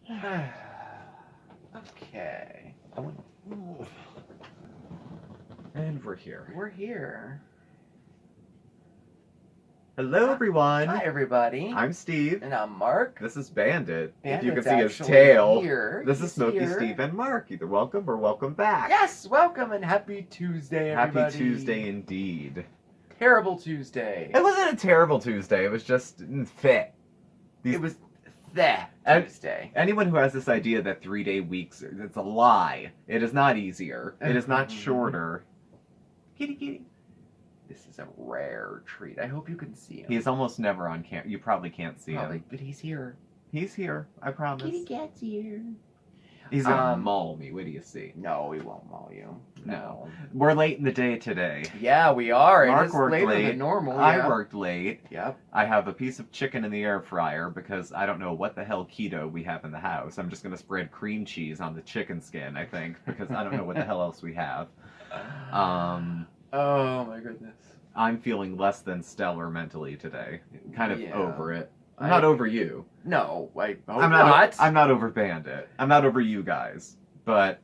Okay. And we're here. We're here. Hello, everyone. Hi, everybody. I'm Steve. And I'm Mark. This is Bandit. Bandit's if you can see his actually tail, here. this He's is Smokey, here. Steve, and Mark. Either welcome or welcome back. Yes, welcome and happy Tuesday, everybody. Happy Tuesday indeed. Terrible Tuesday. It wasn't a terrible Tuesday. It was just fit. It was Tuesday. Anyone who has this idea that 3-day weeks, it's a lie. It is not easier. It is not shorter. Kitty, kitty. This is a rare treat. I hope you can see him. He's almost never on camera. You probably can't see him. But he's here. He's here. I promise. Kitty cat's here. He's gonna maul me. What do you see? No, he won't maul you. No. We're late in the day today. Yeah, we are. Mark it is worked later late. than normal. Yeah. I worked late. Yep. I have a piece of chicken in the air fryer because I don't know what the hell keto we have in the house. I'm just gonna spread cream cheese on the chicken skin, I think, because I don't know what the hell else we have. Oh my goodness. I'm feeling less than stellar mentally today. Kind of Yeah. over it. I'm not over you. No, I hope I'm not. I'm not over Bandit. I'm not over you guys. But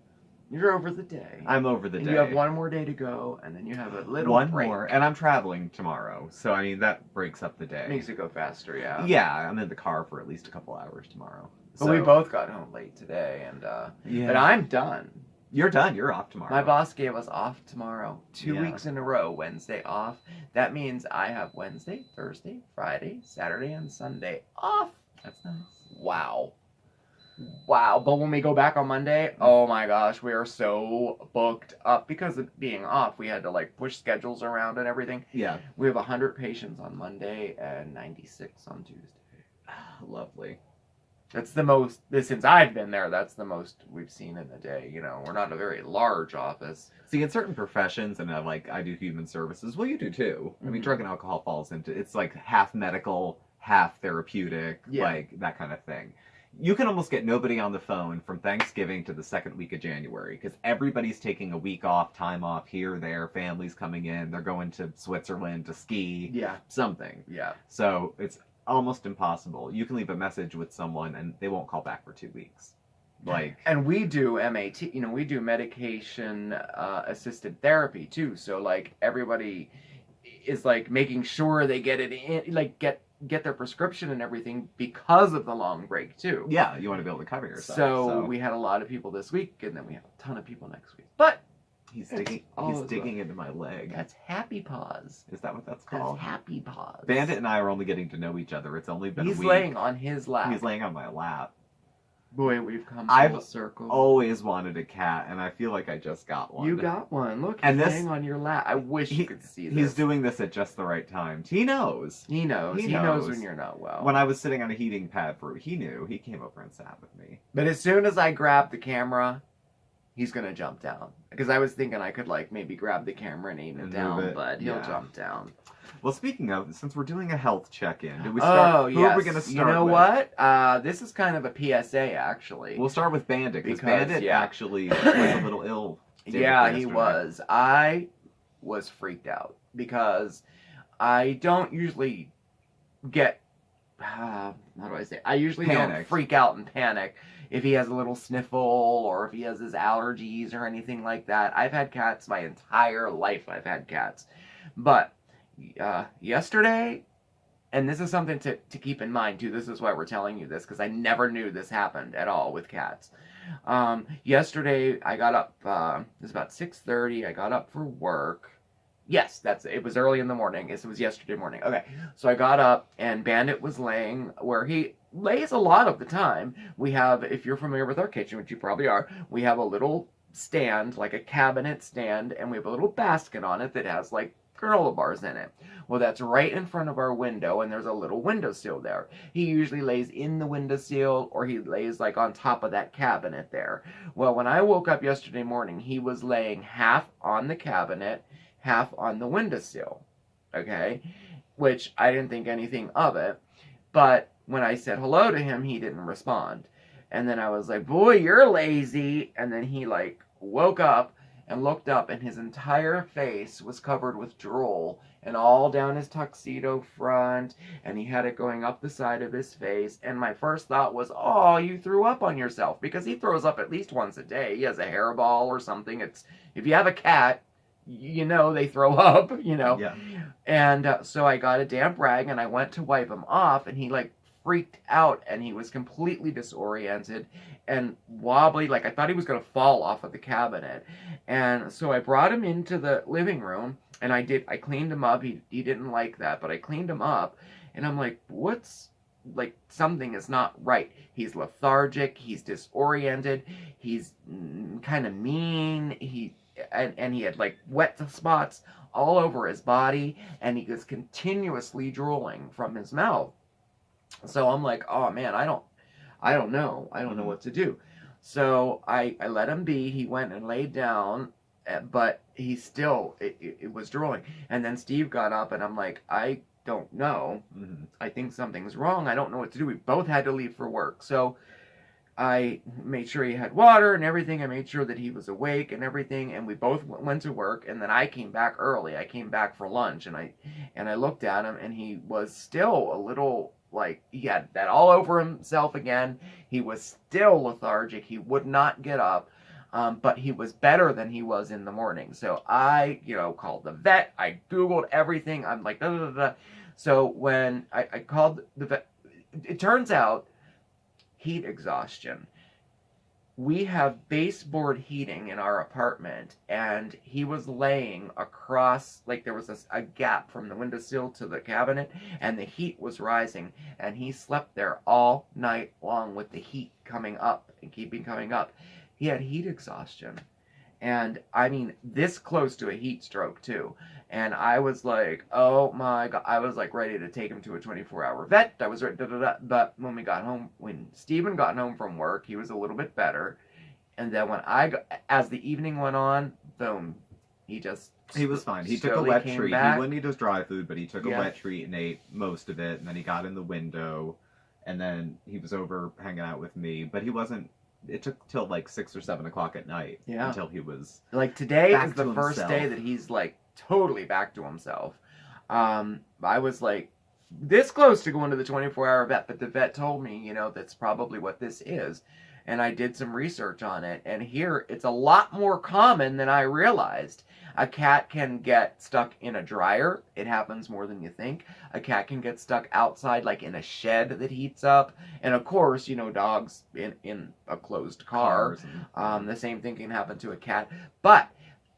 you're over the day. I'm over the day. You have one more day to go, and then you have a little one break. more, and I'm traveling tomorrow. So I mean that breaks up the day. Makes it go faster, yeah. Yeah, I'm in the car for at least a couple hours tomorrow. But we both got home late today, and yeah. But I'm done. You're done. You're off tomorrow. My boss gave us off tomorrow. 2 Yeah. weeks in a row, Wednesday off. That means I have Wednesday, Thursday, Friday, Saturday, and Sunday off. That's nice. Wow. Wow. But when we go back on Monday, oh my gosh, we are so booked up. Because of being off, we had to like push schedules around and everything. Yeah. We have 100 patients on Monday and 96 on Tuesday. Lovely. That's the most, since I've been there, that's the most we've seen in a day. You know, we're not a very large office. See, in certain professions, and I do human services, well, you do too. I mean, drug and alcohol falls into, it's like half medical, half therapeutic, like that kind of thing. You can almost get nobody on the phone from Thanksgiving to the second week of January because everybody's taking a week off, time off here, there, families coming in, they're going to Switzerland to ski, something. Yeah. So it's almost impossible. You can leave a message with someone and they won't call back for 2 weeks. Like, and we do MAT, you know, we do medication assisted therapy too. So like everybody is like making sure they get it in, like get their prescription and everything because of the long break too. Yeah, you want to be able to cover yourself. So we had a lot of people this week, and then we have a ton of people next week. But he's digging into my leg. That's happy paws. Is that what that's called? That's happy paws. Bandit and I are only getting to know each other. It's only been a week. He's laying on his lap. He's laying on my lap. Boy, we've come full circle. I've always wanted a cat, and I feel like I just got one. You got one. Look, and he's laying on your lap. I wish you could see this. He's doing this at just the right time. He knows. He knows. He knows when you're not well. When I was sitting on a heating pad he knew. He came over and sat with me. But as soon as I grab the camera, he's going to jump down. Because I was thinking I could like maybe grab the camera and aim it down, but he'll jump down. Well, speaking of, since we're doing a health check-in, do we start? Who are we going to start with? You know what? This is kind of a PSA, actually. We'll start with Bandit, because Bandit actually was a little ill. Yeah, he was. I was freaked out, because I don't usually get, how do I say? I usually don't freak out and panic if he has a little sniffle, or if he has his allergies, or anything like that. I've had cats my entire life. I've had cats. But yesterday, and this is something to keep in mind too, this is why we're telling you this, because I never knew this happened at all with cats. Yesterday I got up, it was about 6:30, I got up for work. Yes, it was early in the morning. It was yesterday morning. Okay, so I got up, and Bandit was laying where he lays a lot of the time. We have, if you're familiar with our kitchen, which you probably are, we have a little stand, like a cabinet stand, and we have a little basket on it that has like granola bars in it. Well, that's right in front of our window, and there's a little windowsill there. He usually lays in the windowsill, or he lays like on top of that cabinet there. Well, when I woke up yesterday morning, he was laying half on the cabinet, half on the windowsill. Okay? Which I didn't think anything of it. But when I said hello to him, he didn't respond. And then I was like, boy, you're lazy. And then he like woke up, and looked up, and his entire face was covered with drool, and all down his tuxedo front, and he had it going up the side of his face. And my first thought was, oh, you threw up on yourself, because he throws up at least once a day. He has a hairball or something. It's, if you have a cat, you know they throw up, you know. Yeah. And so I got a damp rag, and I went to wipe him off, and he like freaked out, and he was completely disoriented and wobbly, like I thought he was going to fall off of the cabinet. And so I brought him into the living room, and I cleaned him up. He didn't like that, but I cleaned him up, and I'm like, what's, like, something is not right. He's lethargic, he's disoriented, he's kind of mean, and he had like wet spots all over his body, and he was continuously drooling from his mouth. So I'm like, oh man, I don't know what to do. So I let him be. He went and laid down, but he still, it was drooling. And then Steve got up, and I'm like, I don't know. I think something's wrong. I don't know what to do. We both had to leave for work. So I made sure he had water and everything. I made sure that he was awake and everything, and we both went to work. And then I came back early. I came back for lunch, and I looked at him, and he was still a little, like, he had that all over himself again. He was still lethargic. He would not get up, but he was better than he was in the morning. So I, called the vet. I Googled everything. I'm like, da, da, da, da. So when I called the vet, it turns out heat exhaustion. We have baseboard heating in our apartment, and he was laying across, like there was a gap from the windowsill to the cabinet, and the heat was rising, and he slept there all night long with the heat coming up and keeping coming up. He had heat exhaustion, and I mean, this close to a heat stroke too. And I was like, oh my God, I was like ready to take him to a 24-hour vet. I was ready, but when Steven got home from work, he was a little bit better. And then as the evening went on, boom, he was fine. He took a wet treat. Back. He wouldn't eat his dry food, but he took a wet treat and ate most of it. And then he got in the window, and then he was over hanging out with me. But he wasn't. It took till like 6 or 7 o'clock at night until he was like, today is the first day that he's like totally back to himself. I was like this close to going to the 24-hour vet, but the vet told me, that's probably what this is. And I did some research on it, and here it's a lot more common than I realized. A cat can get stuck in a dryer. It happens more than you think. A cat can get stuck outside, like in a shed that heats up. And of course, dogs in a closed car. The same thing can happen to a cat. But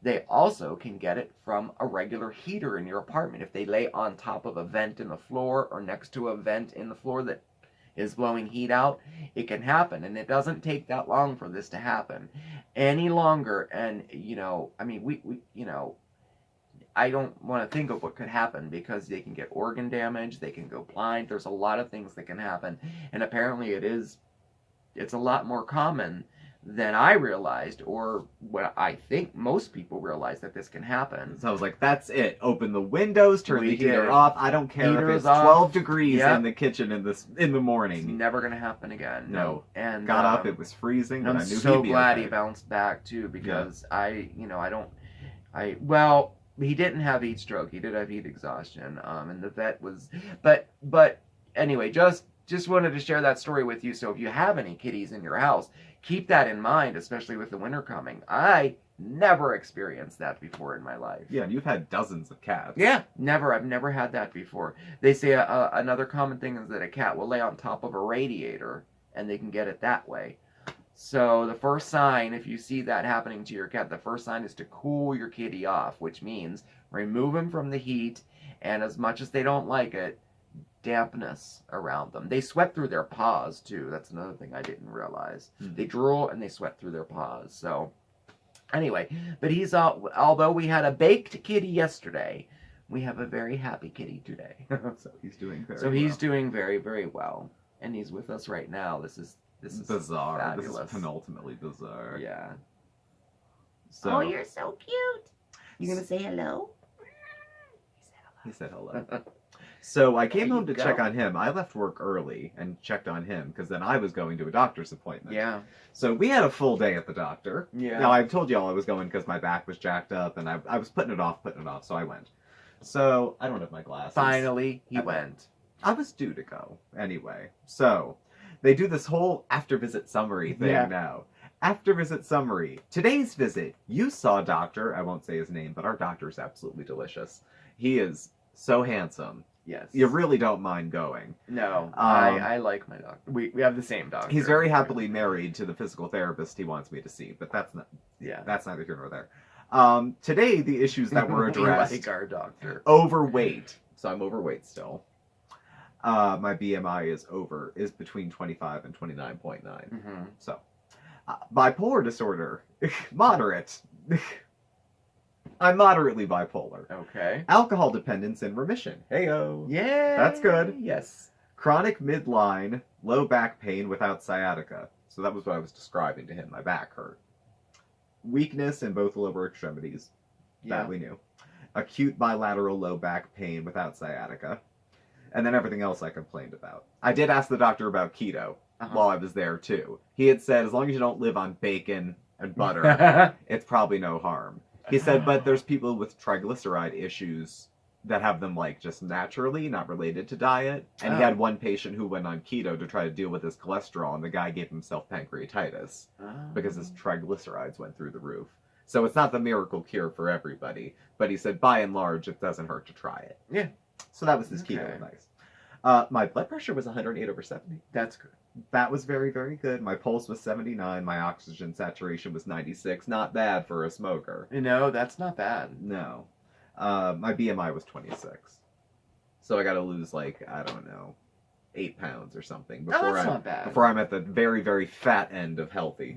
they also can get it from a regular heater in your apartment. If they lay on top of a vent in the floor or next to a vent in the floor that is blowing heat out, it can happen. And it doesn't take that long for this to happen any longer. And, I mean, I don't want to think of what could happen, because they can get organ damage, they can go blind. There's a lot of things that can happen. And apparently it's a lot more common than I realized, or what I think most people realize, that this can happen. So I was like, that's it. Open the windows, turn the heater off. I don't care if it's off. 12 degrees in the kitchen in the morning. It's never going to happen again. No. And got up, it was freezing, but I knew he'd be okay. I'm so glad he bounced back too, because well, he didn't have heat stroke. He did have heat exhaustion. And the vet was, but anyway, just wanted to share that story with you. So if you have any kitties in your house, keep that in mind, especially with the winter coming. I never experienced that before in my life. Yeah, and you've had dozens of cats. Yeah, never. I've never had that before. They say another common thing is that a cat will lay on top of a radiator, and they can get it that way. So the first sign, if you see that happening to your cat, the first sign is to cool your kitty off, which means remove him from the heat, and as much as they don't like it, dampness around them. They sweat through their paws too. That's another thing I didn't realize. They drool and they sweat through their paws. So anyway, but although we had a baked kitty yesterday, we have a very happy kitty today. So he's doing very well. He's doing very, very well, and he's with us right now. This is bizarre. Fabulous. This is penultimately bizarre. Yeah. So, oh, you're so cute. You gonna say hello? He said hello. So I came There home you to check go. on him. I left work early and checked on him because then I was going to a doctor's appointment. Yeah. So we had a full day at the doctor. Yeah. Now, I told y'all I was going because my back was jacked up, and I was putting it off, so I went. So, I don't have my glasses. Finally, he I went. I was due to go, anyway. So, they do this whole after-visit summary thing now. After-visit summary. Today's visit, you saw Doctor, I won't say his name, but our doctor's absolutely delicious. He is so handsome. Yes. You really don't mind going. No, I like my doctor. We have the same doctor. He's very happily married to the physical therapist he wants me to see, but that's neither here nor there. Today, the issues that were addressed... We like our doctor. Overweight. So I'm overweight still. My BMI is between 25 and 29.9. Mm-hmm. So, bipolar disorder. Moderate. I'm moderately bipolar. Okay. Alcohol dependence in remission. Heyo. Yeah. That's good. Yes. Chronic midline, low back pain without sciatica. So that was what I was describing to him. My back hurt. Weakness in both lower extremities. That we knew. Acute bilateral low back pain without sciatica. And then everything else I complained about. I did ask the doctor about keto while I was there too. He had said, as long as you don't live on bacon and butter, it's probably no harm. He said, but there's people with triglyceride issues that have them like just naturally, not related to diet. And he had one patient who went on keto to try to deal with his cholesterol, and the guy gave himself pancreatitis because his triglycerides went through the roof. So it's not the miracle cure for everybody, but he said by and large it doesn't hurt to try it. Yeah. So that was his keto advice. My blood pressure was 108/70. That's good. That was very, very good. My pulse was 79. My oxygen saturation was 96. Not bad for a smoker. No, that's not bad. No. My BMI was 26. So I got to lose, like, I don't know, 8 pounds or something not bad. before I'm at the very, very fat end of healthy.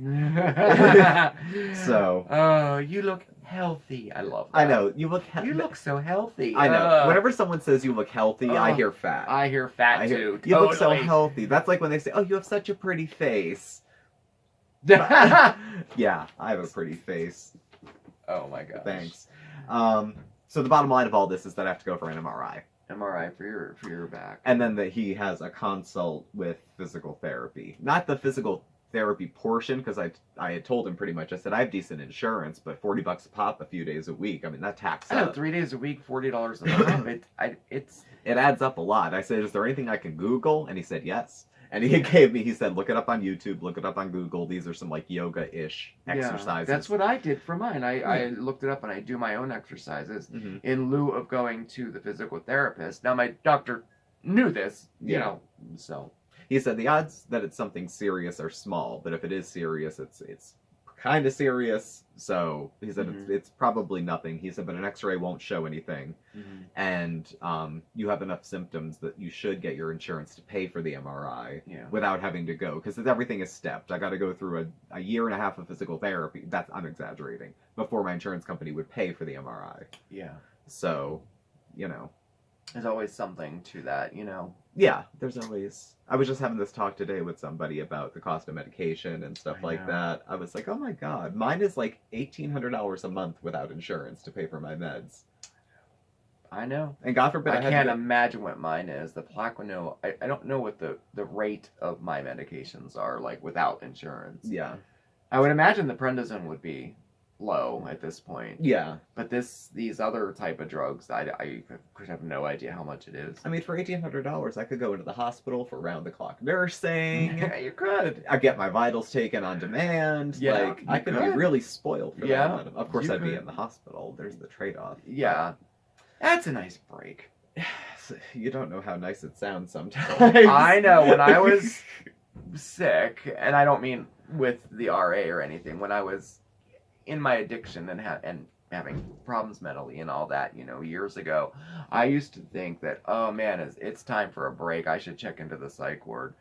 So. Oh, you look healthy. I love that. I know. You look so healthy. I know. Whenever someone says you look healthy, I hear fat. I hear fat too. You look so healthy. That's like when they say, oh, you have such a pretty face. Yeah, I have a pretty face. Oh my gosh. Thanks. So the bottom line of all this is that I have to go for an MRI. MRI for your back. And then that he has a consult with physical therapy. Not the physical therapy portion, because I had told him pretty much, I said, I have decent insurance, but $40 a pop a few days a week. I mean, that tax I know, up. 3 days a week, $40 a pop. It adds up a lot. I said, is there anything I can Google? And he said, yes. And he said, look it up on YouTube, look it up on Google. These are some like yoga-ish exercises. That's what I did for mine. I looked it up and I do my own exercises in lieu of going to the physical therapist. Now my doctor knew this, you know, so. He said the odds that it's something serious are small, but if it is serious, it's kind of serious. So he said it's probably nothing. He said, but an X-ray won't show anything, and you have enough symptoms that you should get your insurance to pay for the MRI without having to go, because everything is stepped. I got to go through a year and a half of physical therapy. I'm exaggerating. Before my insurance company would pay for the MRI. Yeah. So, you know. There's always something to that, you know. Yeah, there's always... I was just having this talk today with somebody about the cost of medication and stuff like that. I was like, oh my god, mine is like $1,800 a month without insurance to pay for my meds. I know. And God forbid I can't imagine what mine is. The Plaquenil, I don't know what the rate of my medications are, like, without insurance. Yeah. I would imagine the prednisone would be low at this point. Yeah. But these other type of drugs, I could have no idea how much it is. I mean, for $1,800, I could go into the hospital for round-the-clock nursing. Yeah, you could. I get my vitals taken on demand. Yeah, like, I could be really spoiled for that. Of course, I'd be in the hospital. There's the trade-off. Yeah. That's a nice break. You don't know how nice it sounds sometimes. I know. When I was sick, and I don't mean with the RA or anything, when I was in my addiction and having problems mentally and all that, you know, years ago, I used to think that, oh man, it's time for a break. I should check into the psych ward.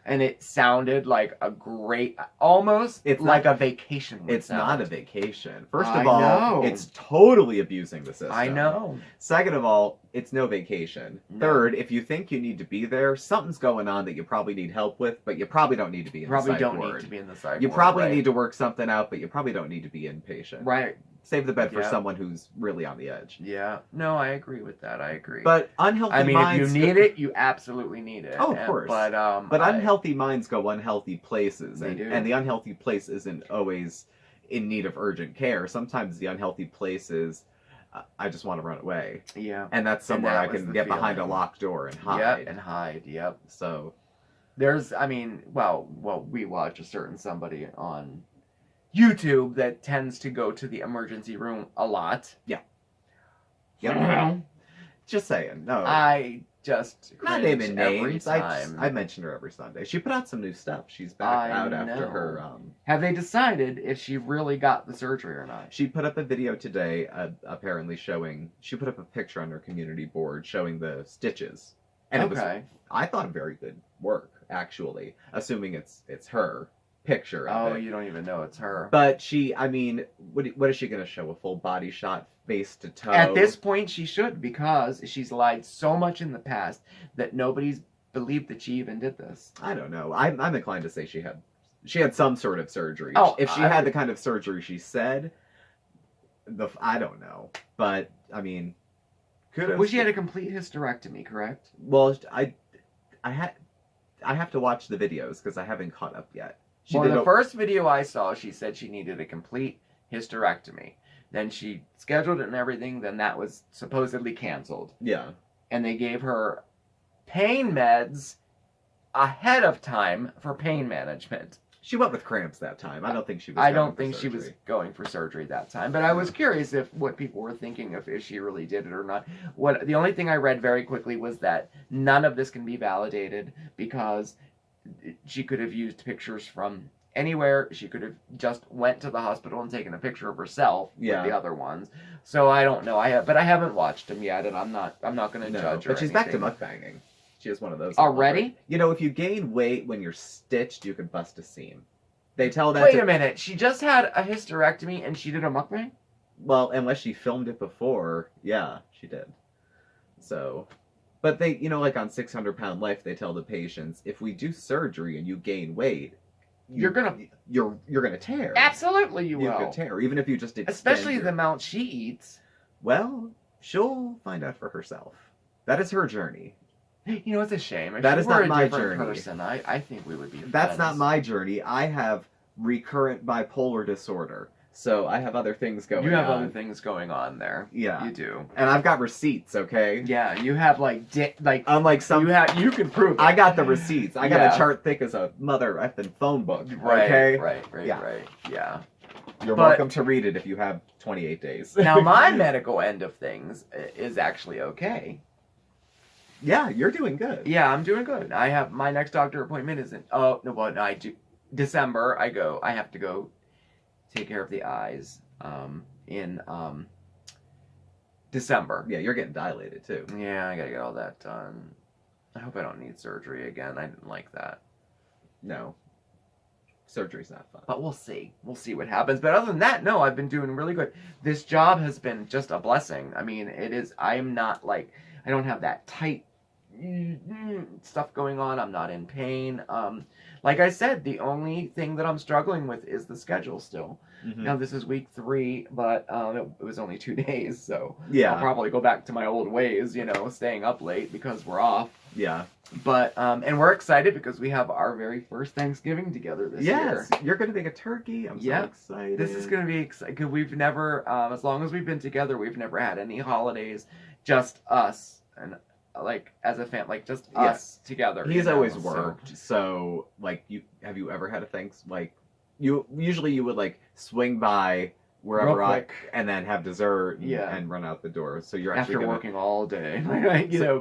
And it sounded like a great, almost like a vacation. It's not a vacation. First of all, it's totally abusing the system. I know. Second of all, it's no vacation. No. Third, if you think you need to be there, something's going on that you probably need help with, but you probably don't need to be in the psych ward. Need to be in the psych You ward, probably right. need to work something out, but you probably don't need to be inpatient. Right. Save the bed for Yeah. someone who's really on the edge. Yeah. No, I agree with that. I agree. But unhealthy I mean, minds... if you need it, you absolutely need it. Oh, of course. But unhealthy minds go unhealthy places. They do. And the unhealthy place isn't always in need of urgent care. Sometimes the unhealthy place is, I just want to run away. Yeah. And that's somewhere that I was can the get behind a feeling. locked door and hide. Yep, and hide. Yep. So... There's, I mean, well, we watch a certain somebody on YouTube that tends to go to the emergency room a lot. Yeah. Yep. Just saying. No. I just not cringe naming every names. time. I mention her every Sunday. She put out some new stuff. She's back out after her. Have they decided if she really got the surgery or not? She put up a video today, apparently showing. She put up a picture on her community board showing the stitches, and it was, I thought, very good work actually. Assuming it's her picture. Oh, you don't even know it's her. But she, I mean, what is she going to show? A full body shot, face to toe? At this point, she should, because she's lied so much in the past that nobody's believed that she even did this. I don't know. I'm inclined to say she had some sort of surgery. Oh, if she had the kind of surgery she said, I don't know. But I mean, kudos. Well, she had a complete hysterectomy, correct? Well, I have to watch the videos because I haven't caught up yet. Well, the first video I saw, she said she needed a complete hysterectomy. Then she scheduled it and everything. Then that was supposedly canceled. Yeah. And they gave her pain meds ahead of time for pain management. She went with cramps that time. I don't think she was. I don't think she was going for surgery that time. But I was curious what people were thinking of if she really did it or not. The only thing I read very quickly was that none of this can be validated because she could have used pictures from anywhere. She could have just went to the hospital and taken a picture of herself with the other ones. So I don't know. I haven't watched them yet, and I'm not going to judge her. But she's back to mukbanging. She has one of those already. You know, if you gain weight when you're stitched, you could bust a seam. They tell that. Wait a minute. She just had a hysterectomy and she did a mukbang? Well, unless she filmed it before, yeah, she did. So. But they, like on 600 Pound Life, they tell the patients, if we do surgery and you gain weight, you're gonna tear. Absolutely, you will. You could tear, even if you just especially the amount she eats. Well, she'll find out for herself. That is her journey. You know, it's a shame. If that she is were not a my different journey. person, I think we would be friends. That's not my journey. I have recurrent bipolar disorder. So I have other things going on. You have other things going on there. Yeah. You do. And I've got receipts, okay? Yeah, you have unlike some you can prove it. I got the receipts. I got a chart thick as a mother effing phone book. Okay? Right. Yeah. You're welcome to read it if you have 28 days. Now my medical end of things is actually okay. Yeah, you're doing good. Yeah, I'm doing good. I have my next doctor appointment isn't I do December. I have to go take care of the eyes in December. Yeah, you're getting dilated too. Yeah, I gotta get all that done. I hope I don't need surgery again. I didn't like that. No. Surgery's not fun. But we'll see. We'll see what happens. But other than that, no, I've been doing really good. This job has been just a blessing. I mean, it is, I'm not I don't have that tight stuff going on. I'm not in pain. Like I said, the only thing that I'm struggling with is the schedule still. Mm-hmm. Now, this is week 3, but it was only 2 days, so I'll probably go back to my old ways, staying up late because we're off. Yeah. But, and we're excited because we have our very first Thanksgiving together this year. Yes, you're going to make a turkey. I'm so excited. This is going to be exciting because we've never, as long as we've been together, we've never had any holidays, just us, and as a family, just us together. He's always worked, so have you ever had a you would swing by wherever and then have dessert and run out the door. So you're actually working all day,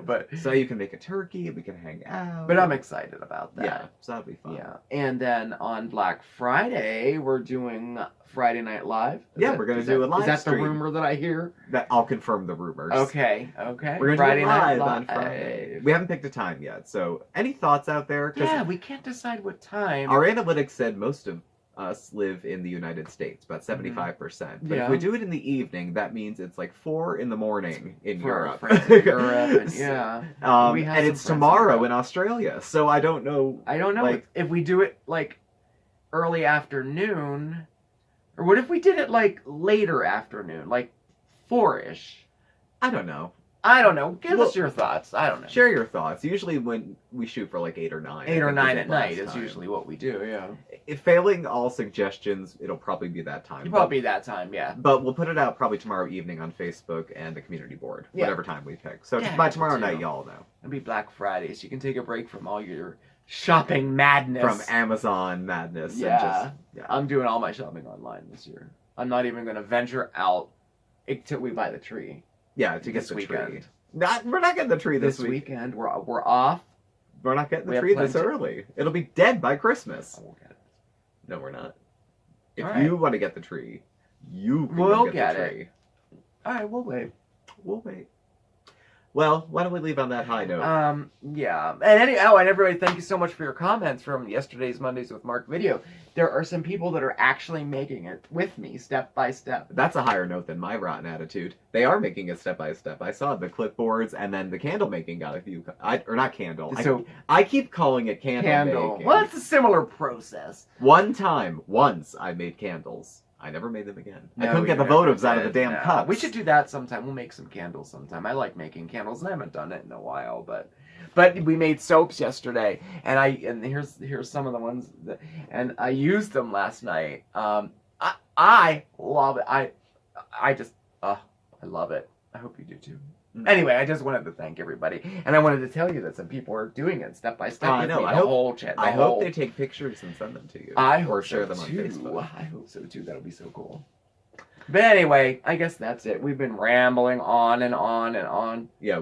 but so you can make a turkey, we can hang out. But I'm excited about that. Yeah, so that'll be fun. Yeah, and then on Black Friday we're doing Friday Night Live. We're gonna do a live stream. Is that the rumor that I hear? That I'll confirm the rumors. Okay. We're gonna do it live on Friday. We haven't picked a time yet, so any thoughts out there? Yeah, we can't decide what time. Our analytics said most of us live in the United States, about 75%. But Yeah. if we do it in the evening, that means it's like 4 in the morning in Europe. France and Europe, and yeah. We have And some it's friends in tomorrow Europe. in Australia, so I don't know. I don't know like- if we do it like early afternoon, or what if we did it like later afternoon, like 4-ish. I don't know. I don't know. Give Well, us your thoughts. I don't know. Share your thoughts. Usually when we shoot for like 8 or 9. 8 I or think we 9 did at night last is time. usually what we do. Yeah. If failing all suggestions, it'll probably be that time. It'll probably be that time. Yeah. But we'll put it out probably tomorrow evening on Facebook and the community board, Yeah. whatever time we pick. So Yeah, by tomorrow too. night, y'all know. It'll be Black Friday, so you can take a break from all your shopping madness. From Amazon madness. Yeah. And just, yeah. I'm doing all my shopping online this year. I'm not even going to venture out until we buy the tree. Yeah, to get This the weekend. tree. We're not getting the tree this week. weekend. We're off. We're not getting We the have tree this plenty. early. It'll be dead by Christmas. I won't get it. No, we're not. If All right. you want to get the tree, you can We'll go get the it. tree. All right, we'll wait. We'll wait. Well, why don't we leave on that high note? Yeah. And everybody, thank you so much for your comments from yesterday's Mondays with Mark video. There are some people that are actually making it with me, step by step. That's a higher note than my rotten attitude. They are making it step by step. I saw the clipboards, and then the candle making got a few. Or not candle. So I keep calling it candle making. Well, it's a similar process. Once I made candles. I never made them again. I couldn't get the votives out of the damn cups. We should do that sometime. We'll make some candles sometime. I like making candles, and I haven't done it in a while, but we made soaps yesterday, and here's some of the ones and I used them last night. I love it. I just I love it. I hope you do too. Anyway, I just wanted to thank everybody, and I wanted to tell you that some people are doing it step by step. I know. I hope they take pictures and send them to you. Or share them on Facebook. I hope so too. That'll be so cool. But anyway, I guess that's it. We've been rambling on and on and on. Yeah,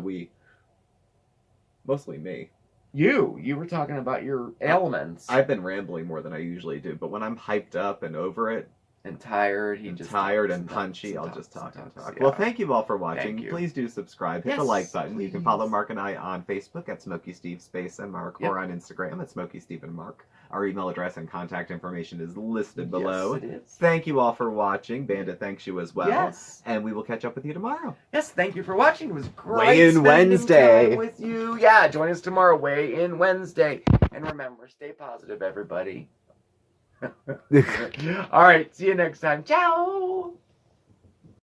mostly me. You were talking about your ailments. I've been rambling more than I usually do, but when I'm hyped up and over it, and tired, tired and punchy, I'll just talk and talk. Yeah. Well, thank you all for watching. Thank you. Please do subscribe. Hit the Yes, like button. You can please. follow Mark and I on Facebook at SmokeySteveAndMarc Yep. or on Instagram at SmokeySteveAndMarc. Our email address and contact information is listed below. Yes, it is. Thank you all for watching. Bandit thanks you as well. Yes. And we will catch up with you tomorrow. Yes, thank you for watching. It was great Weigh in spending Wednesday. time with you. Yeah, join us tomorrow. Weigh in Wednesday. And remember, stay positive, everybody. All right, see you next time. Ciao.